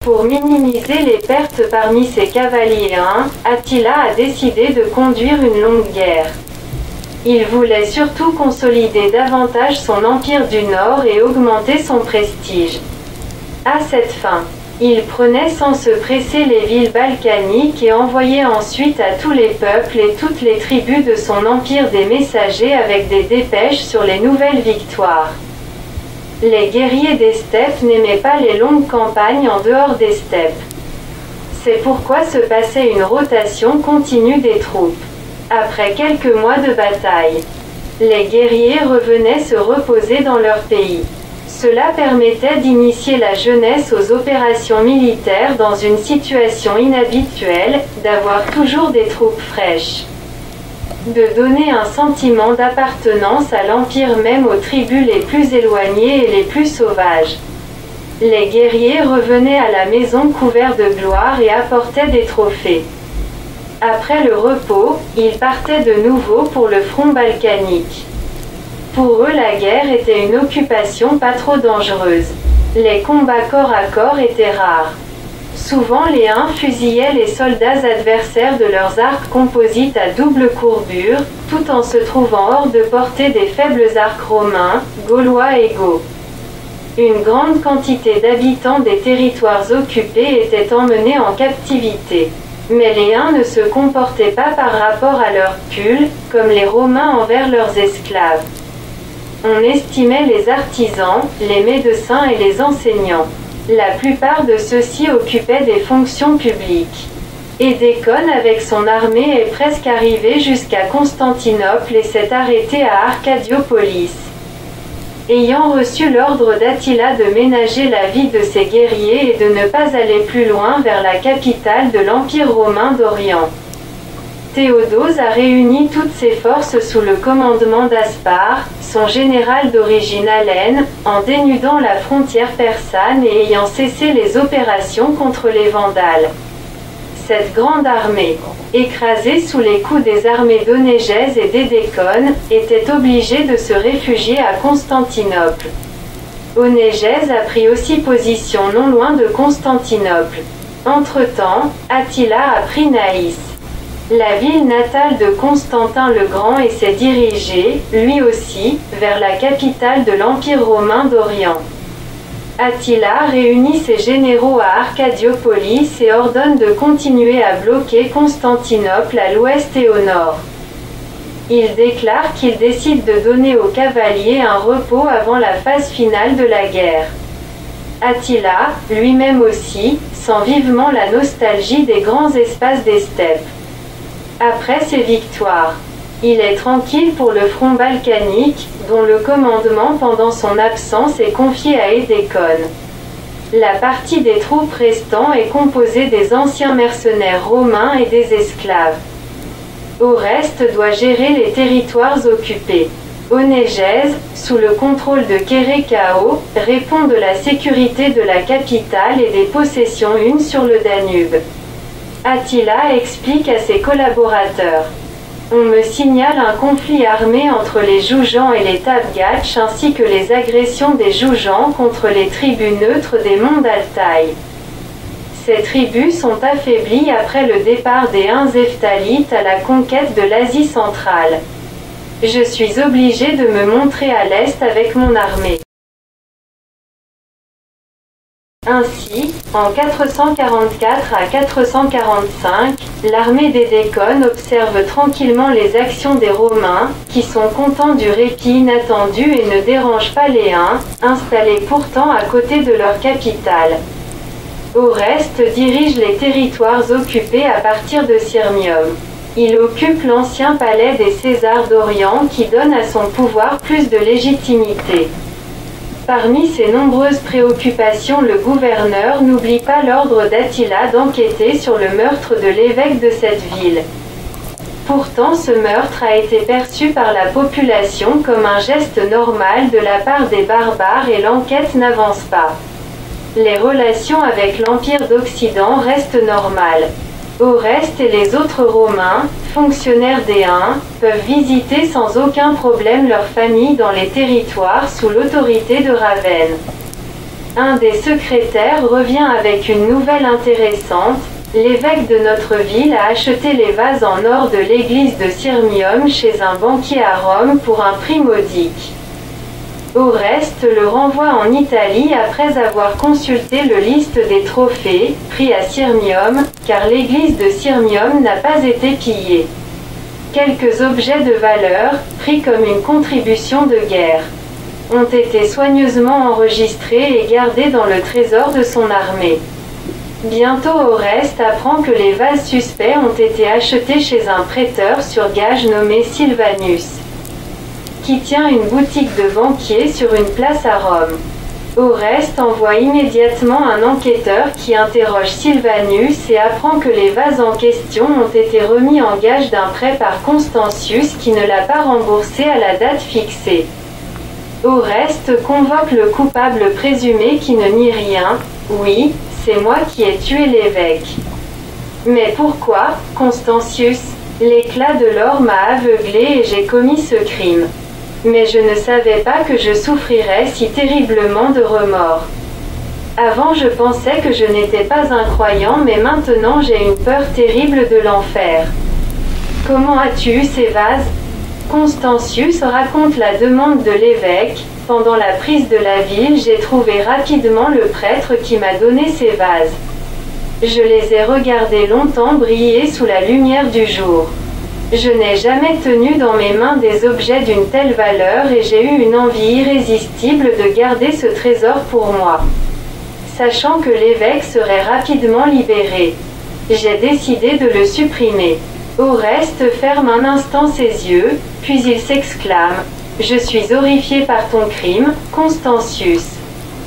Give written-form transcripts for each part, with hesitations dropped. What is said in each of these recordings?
Pour minimiser les pertes parmi ses cavaliers huns, Attila a décidé de conduire une longue guerre. Il voulait surtout consolider davantage son empire du Nord et augmenter son prestige. À cette fin, il prenait sans se presser les villes balkaniques et envoyait ensuite à tous les peuples et toutes les tribus de son empire des messagers avec des dépêches sur les nouvelles victoires. Les guerriers des steppes n'aimaient pas les longues campagnes en dehors des steppes. C'est pourquoi se passait une rotation continue des troupes. Après quelques mois de bataille, les guerriers revenaient se reposer dans leur pays. Cela permettait d'initier la jeunesse aux opérations militaires dans une situation inhabituelle, d'avoir toujours des troupes fraîches, de donner un sentiment d'appartenance à l'Empire même aux tribus les plus éloignées et les plus sauvages. Les guerriers revenaient à la maison couverts de gloire et apportaient des trophées. Après le repos, ils partaient de nouveau pour le front balkanique. Pour eux, la guerre était une occupation pas trop dangereuse. Les combats corps à corps étaient rares. Souvent les Huns fusillaient les soldats adversaires de leurs arcs composites à double courbure, tout en se trouvant hors de portée des faibles arcs romains, gaulois et goths. Une grande quantité d'habitants des territoires occupés étaient emmenés en captivité. Mais les Huns ne se comportaient pas par rapport à leur culte, comme les Romains envers leurs esclaves. On estimait les artisans, les médecins et les enseignants. La plupart de ceux-ci occupaient des fonctions publiques. Édécone avec son armée est presque arrivé jusqu'à Constantinople et s'est arrêté à Arcadiopolis. Ayant reçu l'ordre d'Attila de ménager la vie de ses guerriers et de ne pas aller plus loin vers la capitale de l'Empire romain d'Orient, Théodose a réuni toutes ses forces sous le commandement d'Aspar, son général d'origine hellène, en dénudant la frontière persane et ayant cessé les opérations contre les Vandales. Cette grande armée, écrasée sous les coups des armées d'Onégèse et d'Édécone, était obligée de se réfugier à Constantinople. Onégèse a pris aussi position non loin de Constantinople. Entre-temps, Attila a pris Naïs, la ville natale de Constantin le Grand, et s'est dirigé, lui aussi, vers la capitale de l'Empire romain d'Orient. Attila réunit ses généraux à Arcadiopolis et ordonne de continuer à bloquer Constantinople à l'ouest et au nord. Il déclare qu'il décide de donner aux cavaliers un repos avant la phase finale de la guerre. Attila, lui-même aussi, sent vivement la nostalgie des grands espaces des steppes. Après ses victoires, il est tranquille pour le front balkanique, dont le commandement pendant son absence est confié à Édécone. La partie des troupes restant est composée des anciens mercenaires romains et des esclaves. Oreste doit gérer les territoires occupés. Onégèse, sous le contrôle de Kérékao, répond de la sécurité de la capitale et des possessions hunes sur le Danube. Attila explique à ses collaborateurs: on me signale un conflit armé entre les Joujans et les Tabgatch, ainsi que les agressions des Joujans contre les tribus neutres des monts d'Altaï. Ces tribus sont affaiblies après le départ des Huns Hephthalites à la conquête de l'Asie centrale. Je suis obligé de me montrer à l'est avec mon armée. Ainsi, en 444 à 445, l'armée d'Édécone observe tranquillement les actions des Romains, qui sont contents du répit inattendu et ne dérangent pas les Huns, installés pourtant à côté de leur capitale. Oreste dirige les territoires occupés à partir de Sirmium. Il occupe l'ancien palais des Césars d'Orient qui donne à son pouvoir plus de légitimité. Parmi ses nombreuses préoccupations, le gouverneur n'oublie pas l'ordre d'Attila d'enquêter sur le meurtre de l'évêque de cette ville. Pourtant, ce meurtre a été perçu par la population comme un geste normal de la part des barbares et l'enquête n'avance pas. Les relations avec l'Empire d'Occident restent normales. Oreste et les autres Romains, fonctionnaires des Huns, peuvent visiter sans aucun problème leurs familles dans les territoires sous l'autorité de Ravenne. Un des secrétaires revient avec une nouvelle intéressante. L'évêque de notre ville a acheté les vases en or de l'église de Sirmium chez un banquier à Rome pour un prix modique. Oreste le renvoie en Italie après avoir consulté le liste des trophées, pris à Sirmium, car l'église de Sirmium n'a pas été pillée. Quelques objets de valeur, pris comme une contribution de guerre, ont été soigneusement enregistrés et gardés dans le trésor de son armée. Bientôt Oreste apprend que les vases suspects ont été achetés chez un prêteur sur gage nommé Sylvanus, qui tient une boutique de banquier sur une place à Rome. Oreste envoie immédiatement un enquêteur qui interroge Sylvanus et apprend que les vases en question ont été remis en gage d'un prêt par Constantius qui ne l'a pas remboursé à la date fixée. Oreste convoque le coupable présumé qui ne nie rien. « Oui, c'est moi qui ai tué l'évêque. » « Mais pourquoi, Constantius ? L'éclat de l'or m'a aveuglé et j'ai commis ce crime. Mais je ne savais pas que je souffrirais si terriblement de remords. Avant je pensais que je n'étais pas un croyant, mais maintenant j'ai une peur terrible de l'enfer. Comment as-tu eu ces vases ? Constantius raconte la demande de l'évêque. Pendant la prise de la ville, j'ai trouvé rapidement le prêtre qui m'a donné ces vases. Je les ai regardés longtemps briller sous la lumière du jour. Je n'ai jamais tenu dans mes mains des objets d'une telle valeur et j'ai eu une envie irrésistible de garder ce trésor pour moi. Sachant que l'évêque serait rapidement libéré, j'ai décidé de le supprimer. Oreste ferme un instant ses yeux, puis il s'exclame : « Je suis horrifié par ton crime, Constantius.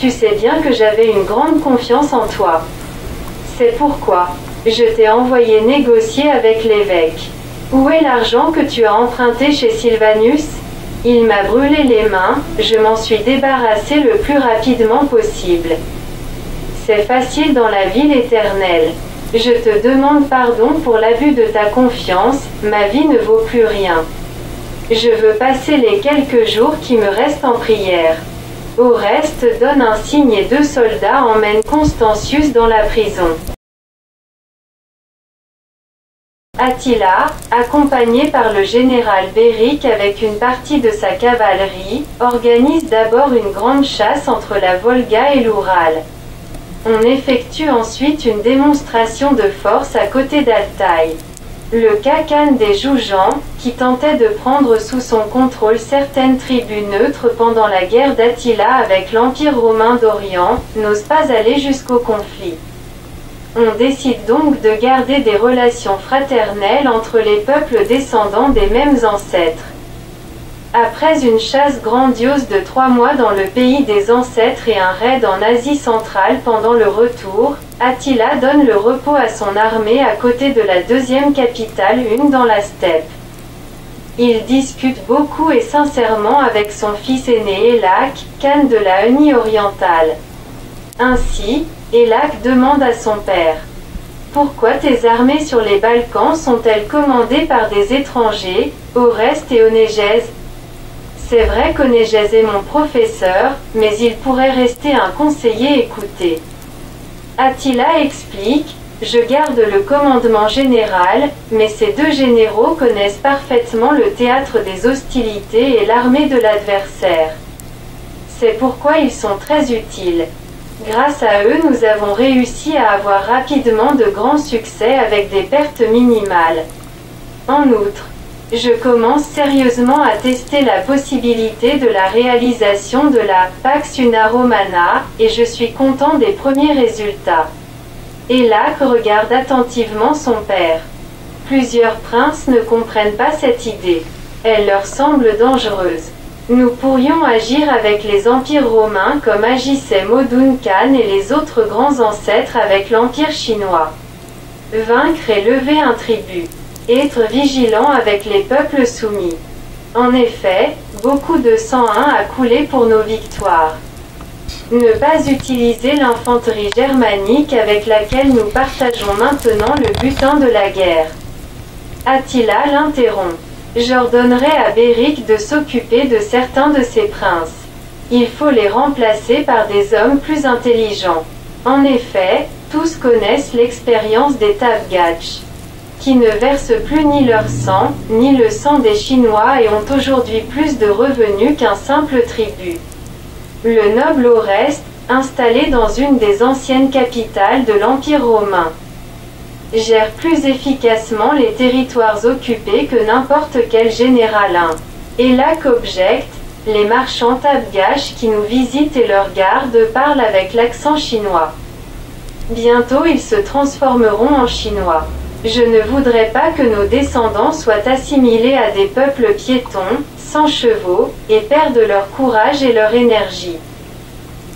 Tu sais bien que j'avais une grande confiance en toi. C'est pourquoi je t'ai envoyé négocier avec l'évêque. Où est l'argent que tu as emprunté chez Sylvanus ? Il m'a brûlé les mains, je m'en suis débarrassé le plus rapidement possible. C'est facile dans la ville éternelle. Je te demande pardon pour l'abus de ta confiance, ma vie ne vaut plus rien. Je veux passer les quelques jours qui me restent en prière. » Oreste donne un signe et 2 soldats emmènent Constantius dans la prison. Attila, accompagné par le général Béric avec une partie de sa cavalerie, organise d'abord une grande chasse entre la Volga et l'Oural. On effectue ensuite une démonstration de force à côté d'Altaï. Le Khakan des Joujans, qui tentait de prendre sous son contrôle certaines tribus neutres pendant la guerre d'Attila avec l'Empire romain d'Orient, n'ose pas aller jusqu'au conflit. On décide donc de garder des relations fraternelles entre les peuples descendants des mêmes ancêtres. Après une chasse grandiose de 3 mois dans le pays des ancêtres et un raid en Asie centrale pendant le retour, Attila donne le repos à son armée à côté de la 2e capitale, une dans la steppe. Il discute beaucoup et sincèrement avec son fils aîné Élac, Khan de la Hunie orientale. Ainsi, Élac demande à son père : « Pourquoi tes armées sur les Balkans sont-elles commandées par des étrangers, Oreste et Onégèse ? C'est vrai qu'Onégèse est mon professeur, mais il pourrait rester un conseiller écouté. » Attila explique : « Je garde le commandement général, mais ces 2 généraux connaissent parfaitement le théâtre des hostilités et l'armée de l'adversaire. C'est pourquoi ils sont très utiles. Grâce à eux, nous avons réussi à avoir rapidement de grands succès avec des pertes minimales. En outre, je commence sérieusement à tester la possibilité de la réalisation de la Pax Una Romana, et je suis content des premiers résultats. » Élac regarde attentivement son père. Plusieurs princes ne comprennent pas cette idée. Elle leur semble dangereuse. Nous pourrions agir avec les empires romains comme agissaient Modun Khan et les autres grands ancêtres avec l'empire chinois. Vaincre et lever un tribut. Être vigilant avec les peuples soumis. En effet, beaucoup de sang a coulé pour nos victoires. Ne pas utiliser l'infanterie germanique avec laquelle nous partageons maintenant le butin de la guerre. Attila l'interrompt. J'ordonnerai à Béric de s'occuper de certains de ces princes. Il faut les remplacer par des hommes plus intelligents. En effet, tous connaissent l'expérience des Tabgatch, qui ne versent plus ni leur sang, ni le sang des Chinois et ont aujourd'hui plus de revenus qu'un simple tribut. Le noble Oreste, installé dans une des anciennes capitales de l'Empire romain, gère plus efficacement les territoires occupés que n'importe quel général. Et là qu'objectent les marchands Tabgatch qui nous visitent et leurs gardes parlent avec l'accent chinois. Bientôt ils se transformeront en Chinois. Je ne voudrais pas que nos descendants soient assimilés à des peuples piétons, sans chevaux, et perdent leur courage et leur énergie.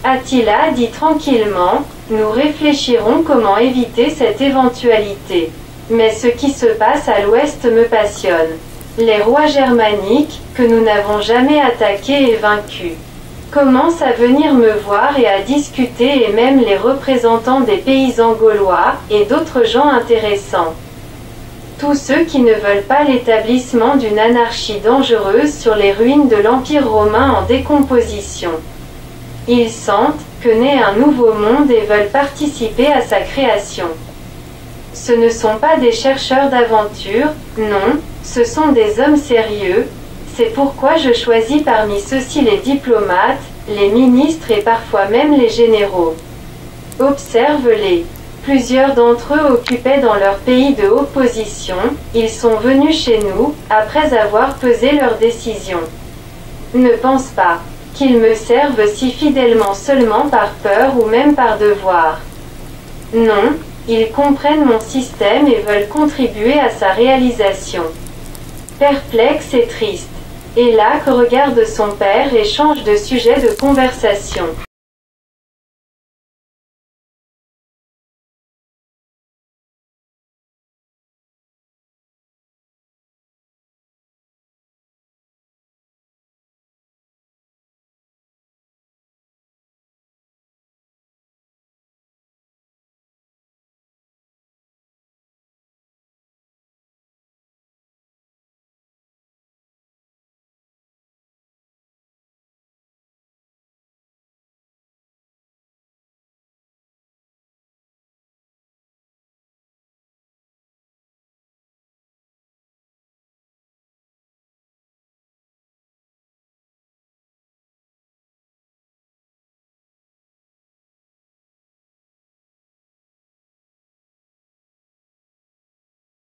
Attila dit tranquillement, nous réfléchirons comment éviter cette éventualité. Mais ce qui se passe à l'ouest me passionne. Les rois germaniques, que nous n'avons jamais attaqués et vaincus, commencent à venir me voir et à discuter, et même les représentants des paysans gaulois, et d'autres gens intéressants. Tous ceux qui ne veulent pas l'établissement d'une anarchie dangereuse sur les ruines de l'Empire romain en décomposition. Ils sentent que naît un nouveau monde et veulent participer à sa création. Ce ne sont pas des chercheurs d'aventure, non, ce sont des hommes sérieux. C'est pourquoi je choisis parmi ceux-ci les diplomates, les ministres et parfois même les généraux. Observe-les. Plusieurs d'entre eux occupaient dans leur pays de haute position, ils sont venus chez nous, après avoir pesé leurs décisions. Ne pense pas qu'ils me servent si fidèlement seulement par peur ou même par devoir. Non, ils comprennent mon système et veulent contribuer à sa réalisation. Perplexe et triste. Et là que regarde son père et change de sujet de conversation.